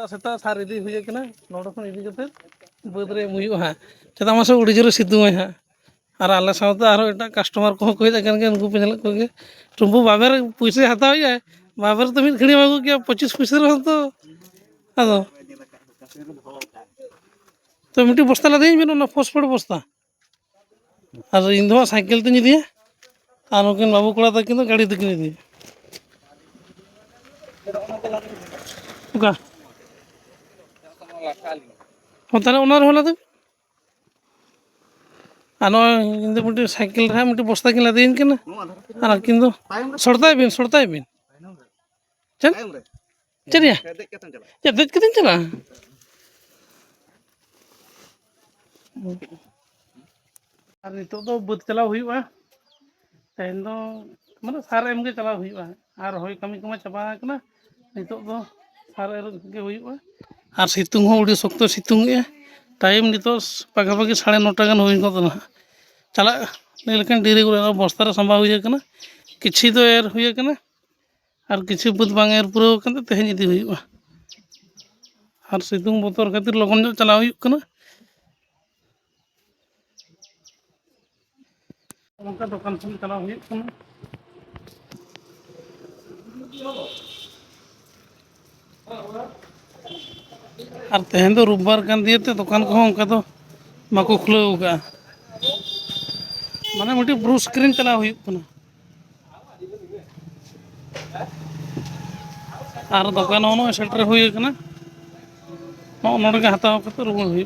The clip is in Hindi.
सेता सार इदी हुई कना नोडे खन इदी कते बाद रे मुयुआ हां चेदा मासे उड़ी जोरे सितुंग हां और आले सावते आरो एटा कस्टमर को कोई दगन के उनको पे को के टुम्बू बाबेर पैसे हताव जाए बाबेर तो मिट घड़ी मागू के 25 पैसे रह तो आदो तो मिट्टी बस्ता ला देई बिन फॉस्फेट बस्ता और इन दो साइकिल ते निदिया और उनकिन बाबू कोड़ा तक किन गाड़ी तक निदी उका होताले ओनर होला तो आनो इंदो मिट्टी साइकिल रे मिट्टी बस्ता किन ला देइन किन और किन दो सड़ताय बिन चल चलिया या देख के दिन चला और नितो दो बुद चला हुआ तेन दो माने सार एम के चला हुआ और होय कमी कमा चाबा कना नितो दो सार एर के हुआ और सितुंग हो उडी सख्त सितुंग ए टाइम नितो पागा पागी 9:30 गान हुई को ना चला ले लेकिन डेरी को बस्ता रे संभा हुई कना किछि तो एर हुई कना और किछि बुद बांग एर पुरो कना तेहन इदी हुआ और सितुंग बोतर खातिर लगन जो चला हुई कना उनका दुकान से चला हुई कना और तेहन दो रुबबार कान दिए ते दुकान को उनका तो माको खुलाव का माने मोटी ब्रू स्क्रीन चला हुई कना और दुकान होनो सेटर हुई कना नोडे के हताव कते रुवाड़ हुई